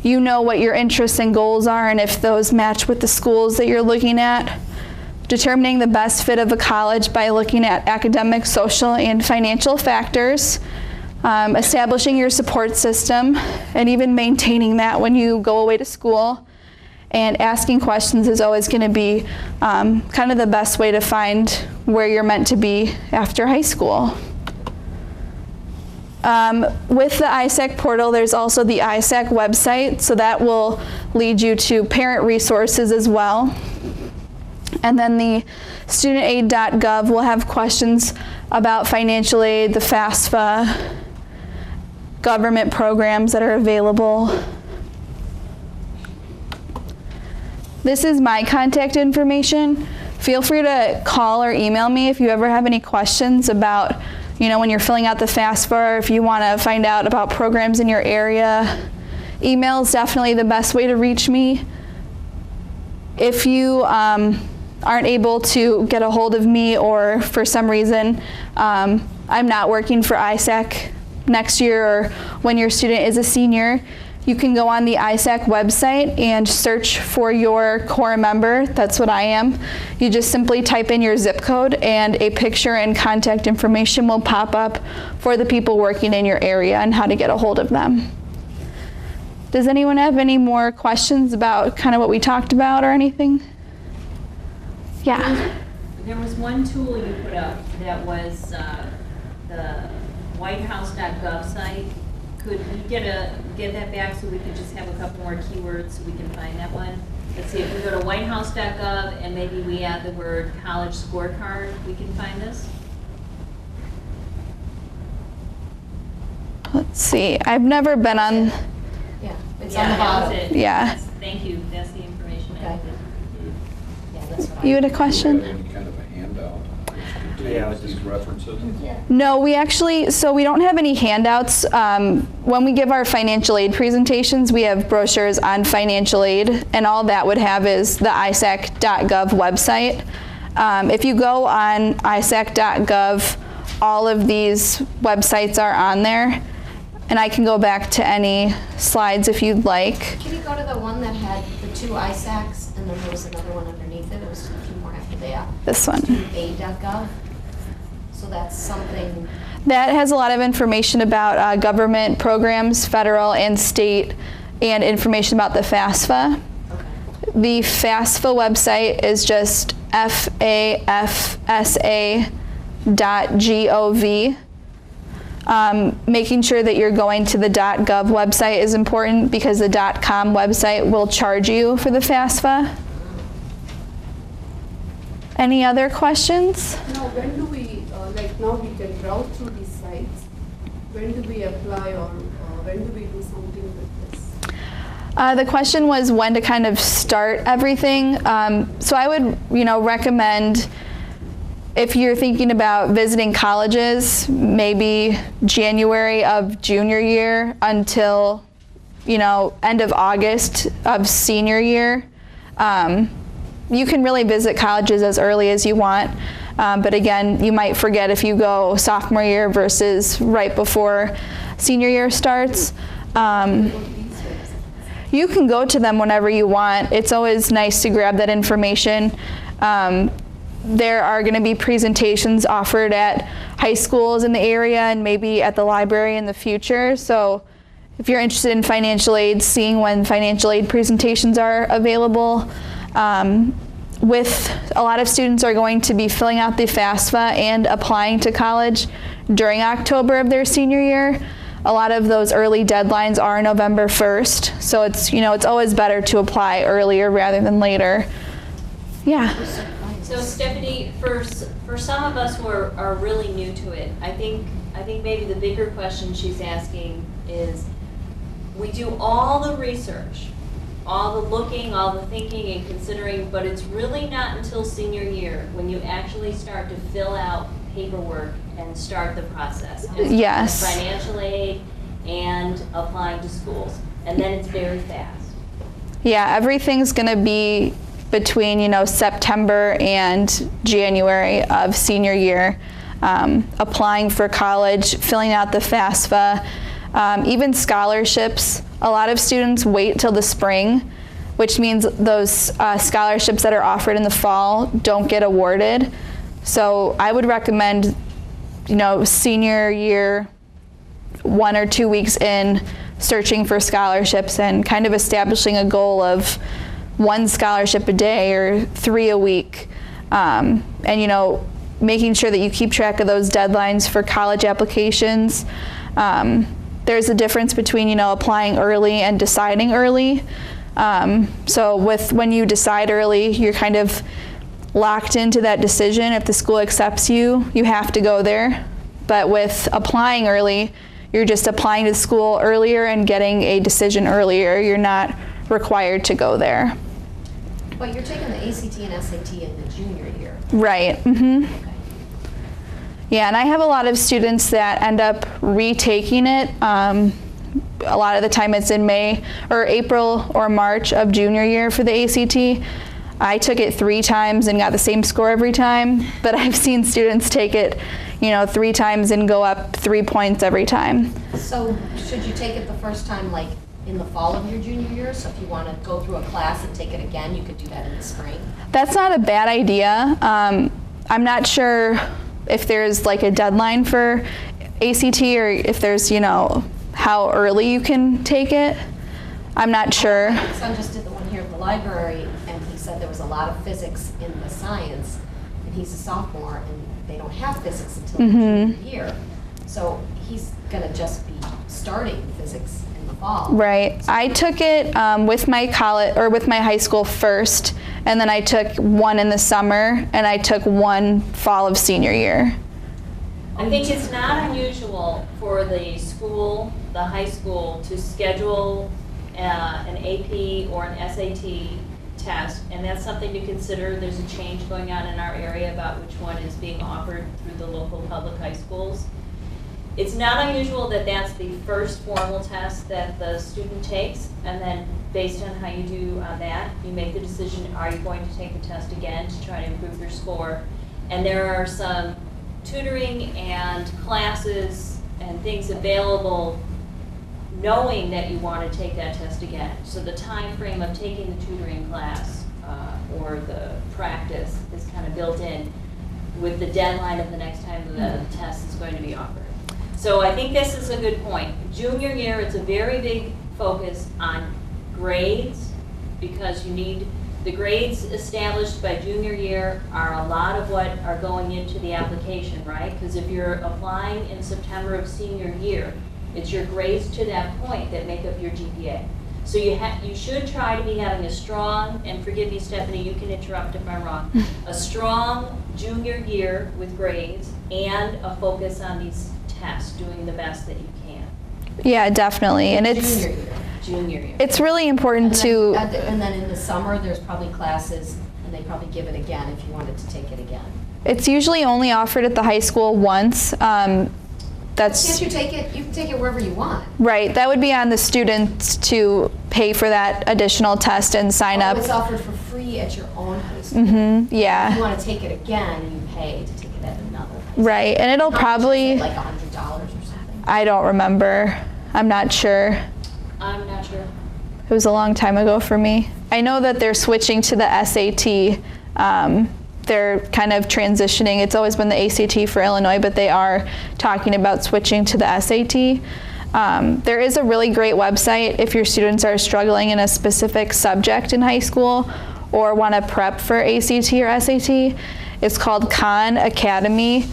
you know what your interests and goals are and if those match with the schools that you're looking at. Determining the best fit of a college by looking at academic, social, and financial factors. Establishing your support system and even maintaining that when you go away to school. And asking questions is always going to be kind of the best way to find where you're meant to be after high school. With the ISAC portal, there's also the ISAC website, so that will lead you to parent resources as well. And then the studentaid.gov will have questions about financial aid, the FAFSA, government programs that are available. This is my contact information. Feel free to call or email me if you ever have any questions about, when you're filling out the FAFSA, or if you want to find out about programs in your area. Email is definitely the best way to reach me. If you aren't able to get a hold of me, or for some reason I'm not working for ISAC next year, or when your student is a senior, you can go on the ISAC website and search for your core member. That's what I am. You just simply type in your zip code and a picture and contact information will pop up for the people working in your area and how to get a hold of them. Does anyone have any more questions about kind of what we talked about or anything? Yeah. There was one tool you put up that was the whitehouse.gov site. Could we get that back so we could just have a couple more keywords so we can find that one? Let's see, if we go to whitehouse.gov and maybe we add the word college scorecard, we can find this? Let's see. I've never been on. Yeah, it's on the bottom. That's it. Yeah. Thank you. That's the information I Okay. needed. Yeah, that's what You had a Do you question? have any kind of a handout? Yeah, With these references? No, we don't have any handouts. When we give our financial aid presentations, we have brochures on financial aid, and all that would have is the isac.gov website. If you go on isac.gov, all of these websites are on there, and I can go back to any slides if you'd like. Can you go to the one that had the 2 ISACs and then there was another one underneath it? There was a few more after that. This one. Studentaid.gov. So that's something. That has a lot of information about government programs, federal and state, and information about the FAFSA. Okay. The FAFSA website is just FAFSA.gov. Making sure that you're going to the .gov website is important because the .com website will charge you for the FAFSA. Any other questions? Now, when do we, now we can browse through these sites. When do we apply or when do we do something with this? The question was when to kind of start everything. So I would, recommend if you're thinking about visiting colleges, maybe January of junior year until, end of August of senior year. You can really visit colleges as early as you want. But again, you might forget if you go sophomore year versus right before senior year starts. You can go to them whenever you want. It's always nice to grab that information. There are going to be presentations offered at high schools in the area and maybe at the library in the future. So if you're interested in financial aid, seeing when financial aid presentations are available. With a lot of students are going to be filling out the FAFSA and applying to college during October of their senior year. A lot of those early deadlines are November 1st, so it's always better to apply earlier rather than later. Yeah. So Stephanie, for some of us who are really new to it, I think maybe the bigger question she's asking is, we do all the research, all the looking, all the thinking and considering, but it's really not until senior year when you actually start to fill out paperwork and start the process. Yes. Financial aid and applying to schools. And then it's very fast. Yeah, everything's going to be between, September and January of senior year. Applying for college, filling out the FAFSA, even scholarships. A lot of students wait till the spring, which means those scholarships that are offered in the fall don't get awarded. So I would recommend, senior year, 1 or 2 weeks in, searching for scholarships and kind of establishing a goal of 1 scholarship a day or 3 a week. And, making sure that you keep track of those deadlines for college applications. There's a difference between, applying early and deciding early. So when you decide early, you're kind of locked into that decision. If the school accepts you, you have to go there. But with applying early, you're just applying to the school earlier and getting a decision earlier. You're not required to go there. But you're taking the ACT and SAT in the junior year. Right. Mm-hmm. Okay. Yeah, and I have a lot of students that end up retaking it. A lot of the time it's in May or April or March of junior year for the ACT. I took it 3 times and got the same score every time, but I've seen students take it, 3 times and go up 3 points every time. So should you take it the first time like in the fall of your junior year? So if you want to go through a class and take it again, you could do that in the spring? That's not a bad idea. I'm not sure if there's like a deadline for ACT or if there's, how early you can take it. I'm not sure. My son just did the one here at the library, and he said there was a lot of physics in the science, and he's a sophomore, and they don't have physics until the junior year. So he's going to just be starting physics in the fall. Right. I took it with my college or with my high school first, and then I took 1 in the summer, and I took 1 fall of senior year. I think it's not unusual for the high school, to schedule an AP or an SAT test, and that's something to consider. There's a change going on in our area about which one is being offered through the local public high schools. It's not unusual that that's the first formal test that the student takes, and then based on how you do on that, you make the decision, are you going to take the test again to try to improve your score? And there are some tutoring and classes and things available knowing that you want to take that test again. So the time frame of taking the tutoring class or the practice is kind of built in with the deadline of the next time the test is going to be offered. So I think this is a good point. Junior year, it's a very big focus on grades, because you need the grades established by junior year are a lot of what are going into the application, right? Because if you're applying in September of senior year, it's your grades to that point that make up your GPA. So you should try to be having a strong, and forgive me, Stephanie, you can interrupt if I'm wrong, a strong junior year with grades and a focus on these tests, doing the best that you can. Yeah, definitely. And it's Junior year. junior year. It's really important to, And then in the summer, there's probably classes, and they probably give it again if you wanted to take it again. it's usually only offered at the high school once. That's Can't you take it, you can take it wherever you want. right. That would be on the students to pay for that additional test and sign Oh, up. it's offered for free at your own high school. If you Yeah, want to take it again, you pay to take it at another high school. right. And it'll How much is probably, it, like $100 or something? I don't remember. I'm not sure. I'm not sure. It was a long time ago for me. I know that they're switching to the SAT. They're kind of transitioning. It's always been the ACT for Illinois, but they are talking about switching to the SAT. There is a really great website if your students are struggling in a specific subject in high school or want to prep for ACT or SAT. It's called Khan Academy,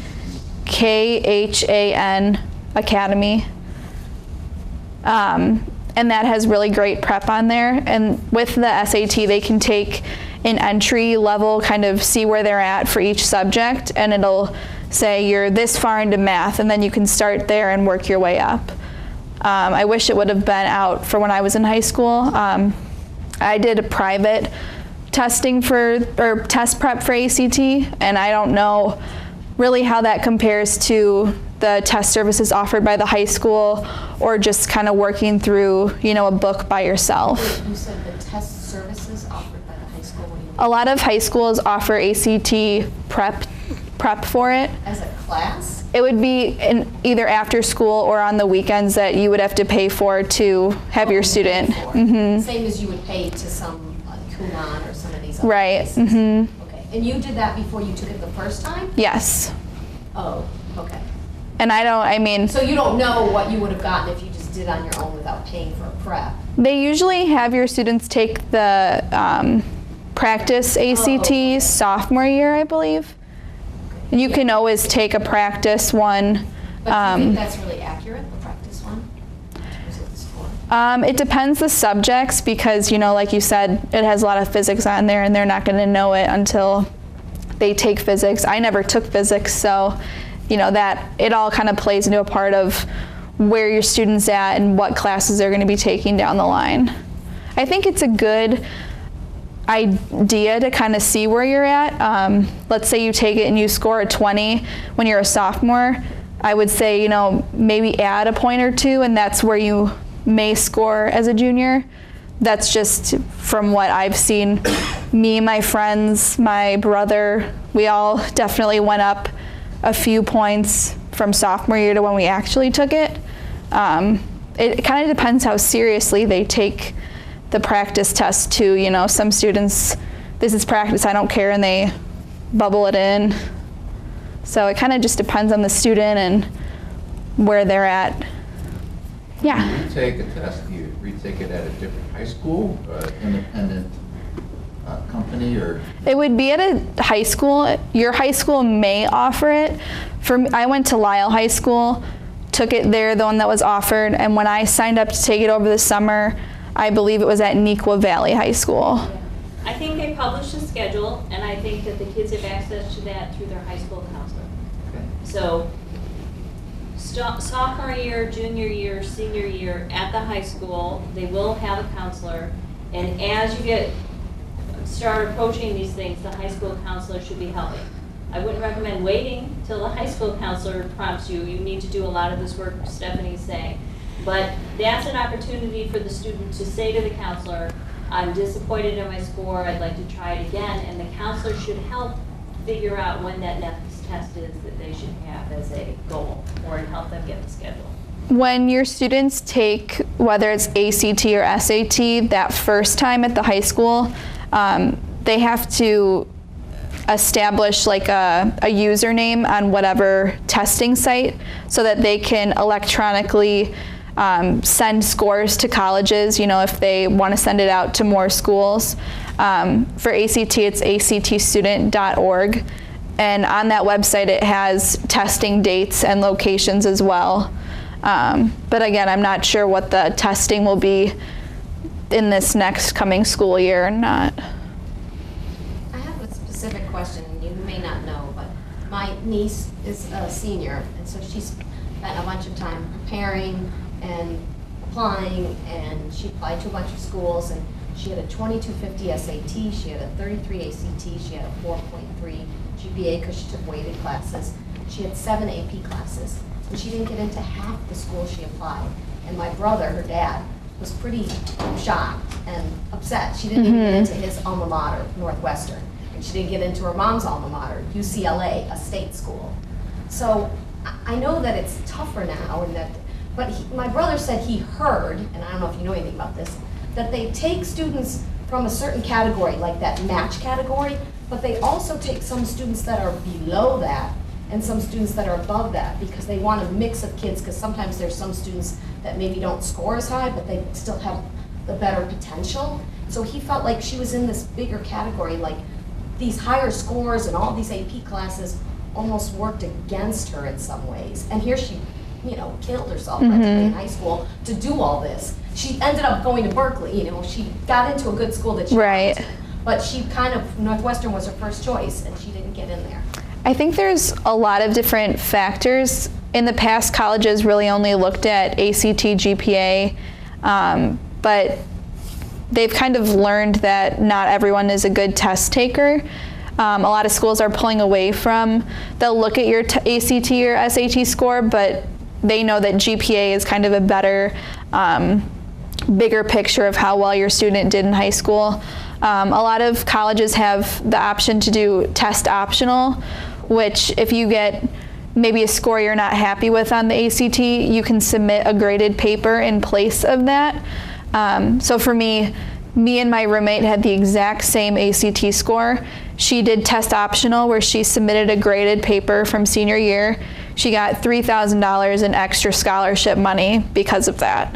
KHAN Academy. And that has really great prep on there. And with the SAT, they can take an entry level, kind of see where they're at for each subject, and it'll say you're this far into math, and then you can start there and work your way up. I wish it would have been out for when I was in high school. I did a private testing or test prep for ACT, and I don't know really how that compares to the test services offered by the high school or just kind of working through, a book by yourself. Wait, you said the test services offered by the high school, what do you mean? A lot of high schools offer ACT prep for it. As a class? It would be either after school or on the weekends that you would have to pay for to have your student. Same as you would pay to some Kunan or some of these other Right. places. Okay. And you did that before you took it the first time? Yes. Oh, okay. And So you don't know what you would have gotten if you just did on your own without paying for a prep? they usually have your students take the practice ACTs sophomore year, I believe. You can always take a practice one. But do you think that's really accurate, the practice one? Or is it the score? It depends the subjects because, like you said, it has a lot of physics on there and they're not going to know it until they take physics. I never took physics, so, that it all kind of plays into a part of where your student's at and what classes they're going to be taking down the line. I think it's a good idea to kind of see where you're at. Let's say you take it and you score a 20 when you're a sophomore. I would say, maybe add a point or two, and that's where you may score as a junior. That's just from what I've seen. Me, my friends, my brother, we all definitely went up a few points from sophomore year to when we actually took it. It kind of depends how seriously they take the practice test too. Some students, this is practice, I don't care, and they bubble it in. So it kind of just depends on the student and where they're at. Yeah. When you take a test, do you retake it at a different high school, independent company, or? It would be at a high school. Your high school may offer it. For me, I went to Lyle High School, took it there, the one that was offered, and when I signed up to take it over the summer, I believe it was at Neuqua Valley High School. I think they published a schedule, and I think that the kids have access to that through their high school counselor. Okay. So sophomore year, junior year, senior year at the high school, they will have a counselor. And as you start approaching these things, the high school counselor should be helping. I wouldn't recommend waiting till the high school counselor prompts you. You need to do a lot of this work Stephanie's saying. But that's an opportunity for the student to say to the counselor, I'm disappointed in my score, I'd like to try it again. And the counselor should help figure out when that next test is that they should have as a goal, or help them get the schedule. When your students take, whether it's ACT or SAT, that first time at the high school, they have to establish like a username on whatever testing site so that they can electronically send scores to colleges, if they want to send it out to more schools. For ACT, it's actstudent.org. And on that website, it has testing dates and locations as well. But again, I'm not sure what the testing will be in this next coming school year or not. I have a specific question, and you may not know, but my niece is a senior, and so she spent a bunch of time preparing and applying, and she applied to a bunch of schools, and she had a 2250 SAT, she had a 33 ACT, she had a 4.3 GPA because she took weighted classes. She had 7 AP classes, and she didn't get into half the schools she applied. And my brother, her dad, was pretty shocked and upset. She didn't even get into his alma mater, Northwestern, and she didn't get into her mom's alma mater, UCLA, a state school. So I know that it's tougher now, and but my brother said he heard, and I don't know if you know anything about this, that they take students from a certain category, like that match category, but they also take some students that are below that and some students that are above that, because they want a mix of kids, because sometimes there's some students that maybe don't score as high, but they still have the better potential. So he felt like she was in this bigger category, like these higher scores and all these AP classes almost worked against her in some ways. And here she, killed herself practically in high school to do all this. She ended up going to Berkeley, she got into a good school that she wanted to, but she Northwestern was her first choice, and she didn't get in there. I think there's a lot of different factors. In the past, colleges really only looked at ACT, GPA, but they've kind of learned that not everyone is a good test taker. A lot of schools are pulling away from, they'll look at your ACT or SAT score, but they know that GPA is kind of a better, bigger picture of how well your student did in high school. A lot of colleges have the option to do test optional, which if you get maybe a score you're not happy with on the ACT, you can submit a graded paper in place of that. So for me and my roommate had the exact same ACT score. She did test optional, where she submitted a graded paper from senior year. She got $3,000 in extra scholarship money because of that.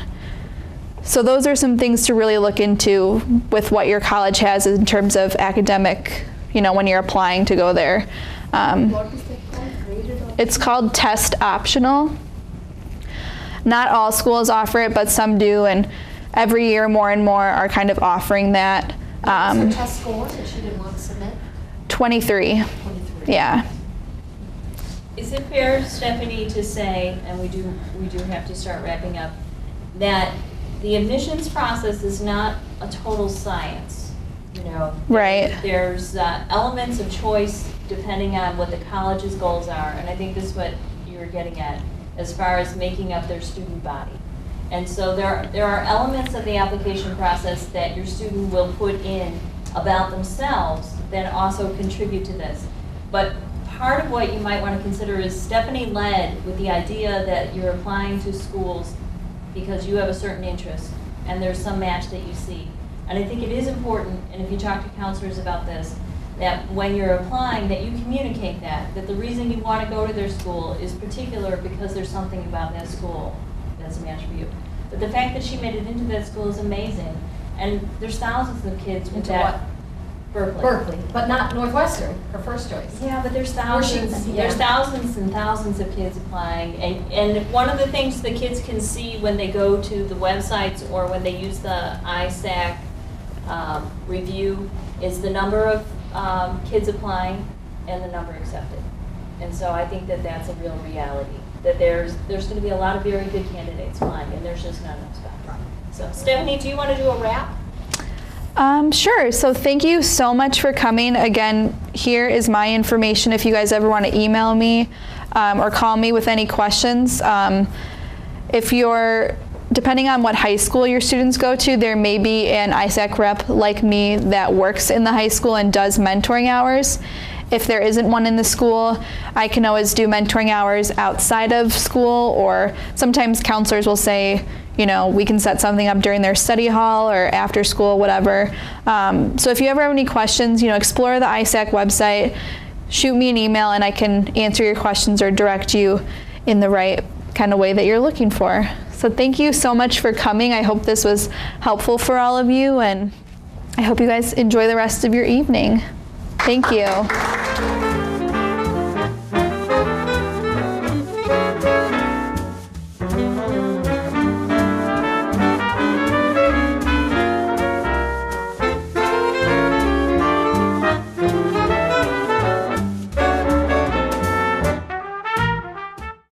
So those are some things to really look into with what your college has in terms of academic, when you're applying to go there. What is that called? Graded option? It's called test optional. Not all schools offer it, but some do, and every year more and more are kind of offering that. What's her test score that she didn't want to submit? 23. 23. Yeah. Is it fair, Stephanie, to say, and we do have to start wrapping up, that the admissions process is not a total science? Right. There's elements of choice depending on what the college's goals are, and I think this is what you were getting at as far as making up their student body. And so there are elements of the application process that your student will put in about themselves that also contribute to this. But part of what you might want to consider is Stephanie led with the idea that you're applying to schools because you have a certain interest and there's some match that you see. And I think it is important, and if you talk to counselors about this, that when you're applying, that you communicate that the reason you want to go to their school is particular because there's something about that school that's a match for you. But the fact that she made it into that school is amazing. And there's thousands of kids with Into that. what? Berkeley, but not Northwestern, her first choice. Yeah, but there's thousands. Yeah. There's thousands and thousands of kids applying, and one of the things the kids can see when they go to the websites or when they use the ISAC review is the number of kids applying and the number accepted. And so I think that that's a real reality. That there's going to be a lot of very good candidates applying, and there's just not enough spots. So Stephanie, do you want to do a wrap? Sure. So thank you so much for coming. Again, here is my information if you guys ever want to email me or call me with any questions. Depending on what high school your students go to, there may be an ISAC rep like me that works in the high school and does mentoring hours. If there isn't one in the school, I can always do mentoring hours outside of school, or sometimes counselors will say, we can set something up during their study hall or after school, whatever. So if you ever have any questions, explore the ISAC website, shoot me an email, and I can answer your questions or direct you in the right kind of way that you're looking for. So thank you so much for coming. I hope this was helpful for all of you, and I hope you guys enjoy the rest of your evening. Thank you.